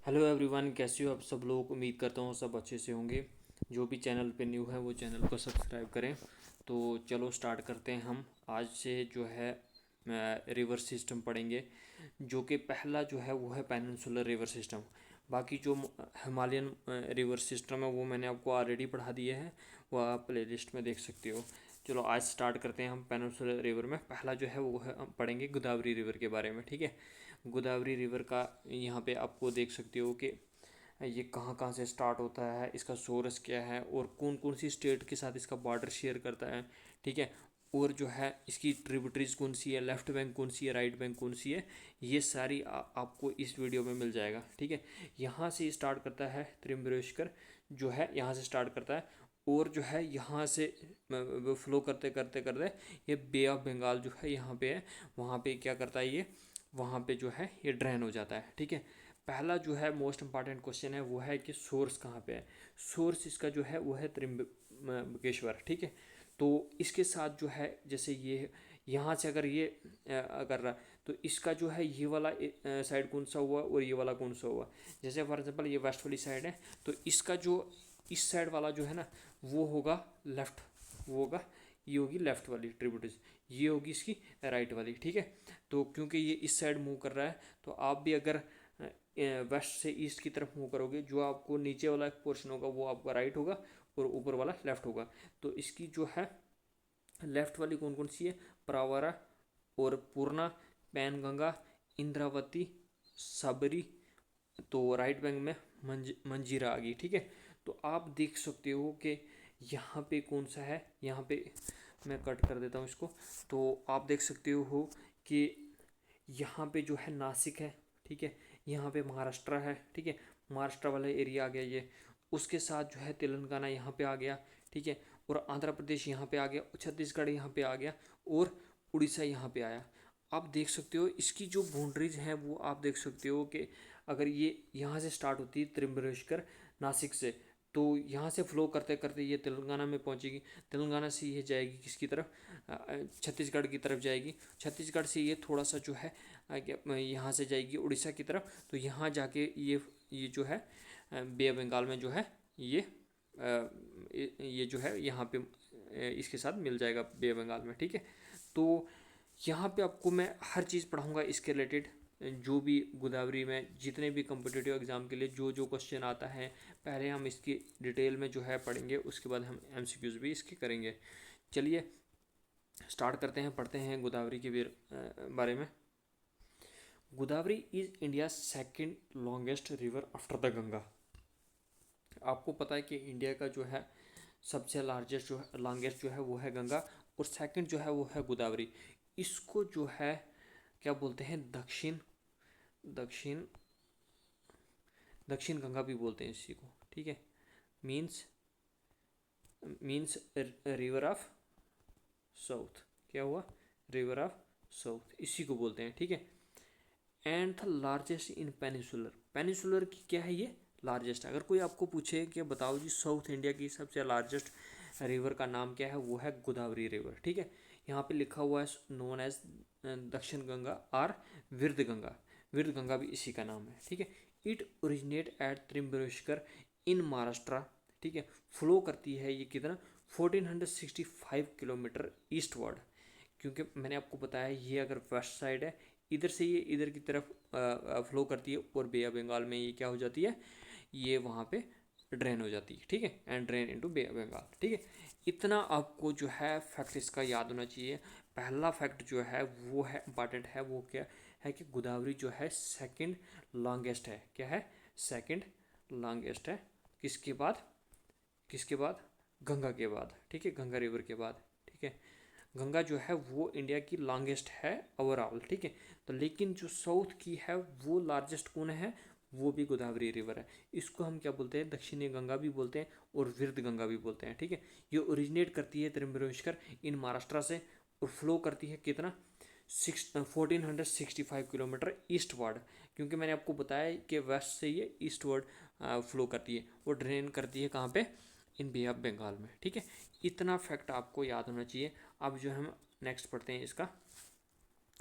Hello everyone, कैसे हो आप सब लोग। उम्मीद करता हूँ सब अच्छे से होंगे। जो भी चैनल पे न्यू है वो चैनल को सब्सक्राइब करें। तो चलो स्टार्ट करते हैं। हम आज से जो है रिवर सिस्टम पढ़ेंगे। जो कि पहला जो है वो है पेनिनसुलर रिवर सिस्टम। बाकी जो हिमालयन रिवर सिस्टम है वो मैंने आपको ऑलरेडी पढ़ा दिया है, वो आप प्ले लिस्ट में देख सकते हो। चलो आज स्टार्ट करते हैं हम पेनिनसुलर रिवर में। पहला जो है वो है हम पढ़ेंगे गोदावरी रिवर के बारे में, ठीक है। गोदावरी रिवर का यहाँ पे आपको देख सकते हो कि ये कहाँ कहाँ से स्टार्ट होता है, इसका सोर्स क्या है और कौन कौन सी स्टेट के साथ इसका बॉर्डर शेयर करता है, ठीक है। और जो है इसकी ट्रिब्यूटरीज कौन सी है, लेफ्ट बैंक कौन सी है, राइट बैंक कौन सी है, ये सारी आपको इस वीडियो में मिल जाएगा, ठीक है। यहाँ से स्टार्ट करता है त्रिम्बकेश्वर, जो है यहाँ से स्टार्ट करता है और जो है यहाँ से फ्लो करते करते करते ये बे ऑफ बंगाल जो है यहाँ पे है, वहाँ पे क्या करता है ये, वहाँ पे जो है ये ड्रेन हो जाता है, ठीक है। पहला जो है मोस्ट इंपॉर्टेंट क्वेश्चन है वो है कि सोर्स कहाँ पे है। सोर्स इसका जो है वो है त्रिम्बकेश्वर, ठीक है। तो इसके साथ जो है जैसे ये यहाँ से अगर ये कर रहा तो इसका जो है ये वाला साइड कौन सा हुआ और ये वाला कौन सा हुआ। जैसे फॉर एग्जांपल ये वेस्ट वाली साइड है तो इसका जो इस साइड वाला जो है ना वो होगा लेफ्ट, वो होगा, ये होगी लेफ्ट वाली ट्रिब्यूटरीज, ये होगी इसकी राइट वाली, ठीक है। तो क्योंकि ये इस साइड मूव कर रहा है तो आप भी अगर वेस्ट से ईस्ट की तरफ मूव करोगे, जो आपको नीचे वाला पोर्शन होगा वो आपका राइट होगा और ऊपर वाला लेफ्ट होगा। तो इसकी जो है लेफ्ट वाली कौन कौन सी है, प्रावरा और पूर्णा, पैनगंगा, इंद्रावती, सबरी। तो राइट बैंक में मंजीरा आ गई, ठीक है। तो आप देख सकते हो कि यहाँ पे कौन सा है, यहाँ पे मैं कट कर देता हूँ इसको। तो आप देख सकते हो कि यहाँ पे जो है नासिक है, ठीक है। यहाँ पे महाराष्ट्र है, ठीक है। महाराष्ट्र वाला एरिया आ गया ये। उसके साथ जो है तेलंगाना यहाँ पे आ गया, ठीक है। और आंध्र प्रदेश यहाँ पे आ गया, छत्तीसगढ़ यहाँ पे आ गया और उड़ीसा यहाँ पे आया। आप देख सकते हो इसकी जो बाउंड्रीज हैं वो आप देख सकते हो कि अगर ये यहाँ से स्टार्ट होती है त्रिम्बकेश्वर नासिक से, तो यहाँ से फ्लो करते करते ये तेलंगाना में पहुँचेगी। तेलंगाना से ये जाएगी किसकी तरफ, छत्तीसगढ़ की तरफ जाएगी। छत्तीसगढ़ से ये थोड़ा सा जो है यहाँ से जाएगी उड़ीसा की तरफ। तो यहाँ जाके ये जो है बे ऑफ बंगाल में जो है ये जो है यहाँ पे इसके साथ मिल जाएगा बे ऑफ बंगाल में, ठीक है। तो यहाँ पे आपको मैं हर चीज़ पढ़ाऊँगा इसके रिलेटेड। जो भी गोदावरी में जितने भी कम्पिटिटिव एग्ज़ाम के लिए जो जो क्वेश्चन आता है पहले हम इसकी डिटेल में जो है पढ़ेंगे, उसके बाद हम एमसीक्यूज़ भी इसके करेंगे। चलिए स्टार्ट करते हैं, पढ़ते हैं गोदावरी के बारे में। Godavari is India second longest river after the Ganga. आपको पता है कि इंडिया का जो है सबसे लार्जेस्ट जो है लॉन्गेस्ट जो है वो है गंगा और सेकंड जो है वो है गोदावरी। इसको जो है क्या बोलते हैं, दक्षिण दक्षिण दक्षिण गंगा भी बोलते हैं इसी को, ठीक है। Means means river of south, क्या हुआ, रिवर ऑफ साउथ इसी को बोलते हैं, ठीक है। And the largest in peninsular, peninsular की क्या है ये, लार्जेस्ट। अगर कोई आपको पूछे कि बताओ जी साउथ इंडिया की सबसे लार्जेस्ट रिवर का नाम क्या है, वो है गोदावरी रिवर, ठीक है। यहाँ पे लिखा हुआ है नोन एज दक्षिण गंगा और विरध गंगा, विरध गंगा भी इसी का नाम है, ठीक है। इट ओरिजिनेट एट त्रिम्बकेश्वर इन महाराष्ट्र, ठीक है। फ्लो करती है ये कितना, 1465 किलोमीटर ईस्टवर्ड। क्योंकि मैंने आपको बताया ये अगर वेस्ट साइड है, इधर से ये इधर की तरफ फ्लो करती है और बे ऑफ बंगाल में ये क्या हो जाती है, ये वहाँ पे ड्रेन हो जाती है, ठीक है। And drain into Bay of Bengal, ठीक है। इतना आपको जो है फैक्ट इसका याद होना चाहिए। पहला फैक्ट जो है वो है इंपॉर्टेंट है, वो क्या है कि गोदावरी जो है सेकंड लॉन्गेस्ट है, क्या है, सेकंड लॉन्गेस्ट है। किसके बाद, किसके बाद, गंगा के बाद, ठीक है, गंगा रिवर के बाद, ठीक है। गंगा जो है वो इंडिया की लॉन्गेस्ट है ओवरऑल, ठीक है। तो लेकिन जो साउथ की है वो लार्जेस्ट कौन है, वो भी गोदावरी रिवर है। इसको हम क्या बोलते हैं, दक्षिणी गंगा भी बोलते हैं और विरध गंगा भी बोलते हैं, ठीक है। ये ओरिजिनेट करती है त्रिम्बकेश्वर इन महाराष्ट्र से और फ्लो करती है कितना, 1465 किलोमीटर ईस्टवर्ड। क्योंकि मैंने आपको बताया कि वेस्ट से ये ईस्टवर्ड फ्लो करती है, वो ड्रेन करती है कहाँ पे, इन बे ऑफ बंगाल में, ठीक है। इतना फैक्ट आपको याद होना चाहिए। अब जो हम नेक्स्ट पढ़ते हैं इसका,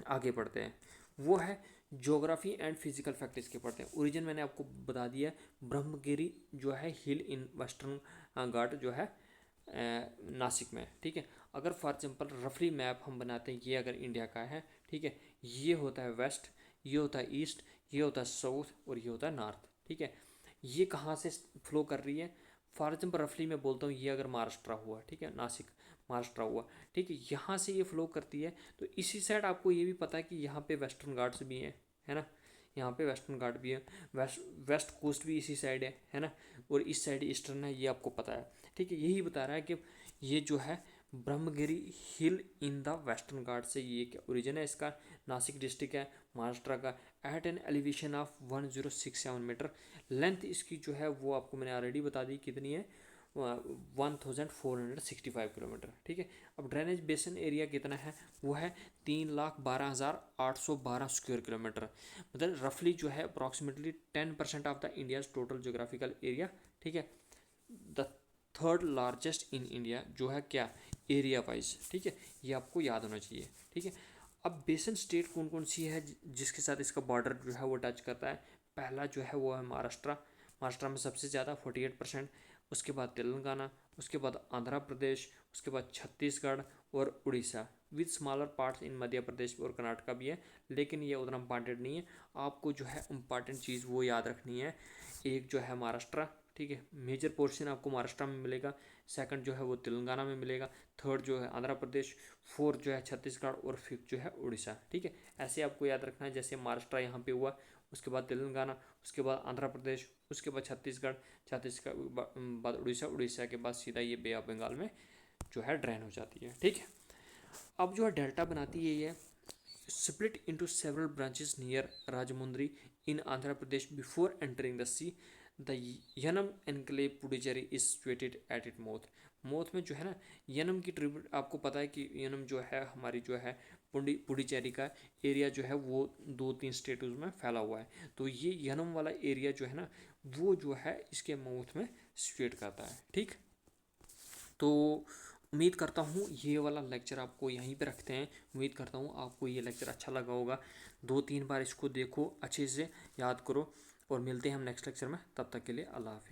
आगे पढ़ते हैं, वो है ज्योग्राफी एंड फिजिकल फैक्ट इसके पढ़ते हैं। ओरिजिन मैंने आपको बता दिया है, ब्रह्मगिरी जो है हिल इन वेस्टर्न घाट जो है नासिक में, ठीक है। अगर फॉर एग्जांपल रफली मैप हम बनाते हैं, ये अगर इंडिया का है, ठीक है, ये होता है वेस्ट, ये होता है ईस्ट, ये होता है साउथ और ये होता है नॉर्थ, ठीक है। ये कहाँ से फ्लो कर रही है, फॉर एग्जाम्पल रफली मैं बोलता हूँ, ये अगर महाराष्ट्र हुआ, ठीक है, नासिक महाराष्ट्र हुआ, ठीक है, यहाँ से ये फ्लो करती है। तो इसी साइड आपको ये भी पता है कि यहाँ पे वेस्टर्न घाट्स भी हैं, है ना, यहाँ पे वेस्टर्न घाट भी है, वेस्ट कोस्ट भी इसी साइड है ना, और इस साइड ईस्टर्न है, ये आपको पता है, ठीक है। यही बता रहा है कि ये जो है ब्रह्मगिरी हिल इन द वेस्टर्न घाट से ये क्या ओरिजिन है इसका, नासिक डिस्ट्रिक्ट है महाराष्ट्र का, at an elevation of 1067 metre. Length इसकी जो है वो आपको मैंने ऑलरेडी बता दी कितनी है, 1465 किलोमीटर, ठीक है। अब ड्रेनेज बेसिन एरिया कितना है, वो है 3,12,812 स्क्वायर किलोमीटर, मतलब रफली जो है approximately 10% of the India's total geographical area, ठीक है। The third largest in India जो है क्या, एरिया वाइज, ठीक है, ये आपको याद होना चाहिए, ठीक है। अब बेसिन स्टेट कौन कौन सी है जिसके साथ इसका बॉर्डर जो है वो टच करता है, पहला जो है वो है महाराष्ट्र, महाराष्ट्र में सबसे ज़्यादा 48%, उसके बाद तेलंगाना, उसके बाद आंध्र प्रदेश, उसके बाद छत्तीसगढ़ और Orissa, with smaller parts in Madhya Pradesh और कर्नाटका भी है, लेकिन ये उतना इम्पॉर्टेंट नहीं है। आपको जो है इम्पॉर्टेंट चीज़ वो याद रखनी है, एक जो है महाराष्ट्र, ठीक है, मेजर पोर्शन आपको महाराष्ट्र में मिलेगा, सेकंड जो है वो तेलंगाना में मिलेगा, थर्ड जो है आंध्र प्रदेश, फोर्थ जो है छत्तीसगढ़ और फिफ्थ जो है उड़ीसा, ठीक है। ऐसे आपको याद रखना है, जैसे महाराष्ट्र यहाँ पे हुआ, उसके बाद तेलंगाना, उसके बाद आंध्र प्रदेश, उसके बाद छत्तीसगढ़, छत्तीसगढ़ बाद उड़ीसा, उड़ीसा के बाद सीधा ये बे ऑफ बंगाल में जो है ड्रेन हो जाती है, ठीक है। अब जो है डेल्टा बनाती है ये split into several branches near Rajahmundry in Andhra Pradesh before entering the sea. The Yanam enclave Puducherry is situated at its mouth. मौत में जो है ना यनम की ट्रिब्यूट, आपको पता है कि यनम जो है हमारी जो है पुडुचेरी का एरिया जो है वो 2-3 स्टेट्स में फैला हुआ है, तो ये यनम वाला एरिया जो है ना वो जो है इसके माउथ में सिचुएट करता है, ठीक। तो उम्मीद करता हूँ ये वाला लेक्चर आपको यहीं पे रखते हैं, उम्मीद करता हूँ आपको ये लेक्चर अच्छा लगा होगा, 2-3 बार इसको देखो, अच्छे से याद करो, और मिलते हैं हम नेक्स्ट लेक्चर में, तब तक के लिए अल्लाह हाफिज़।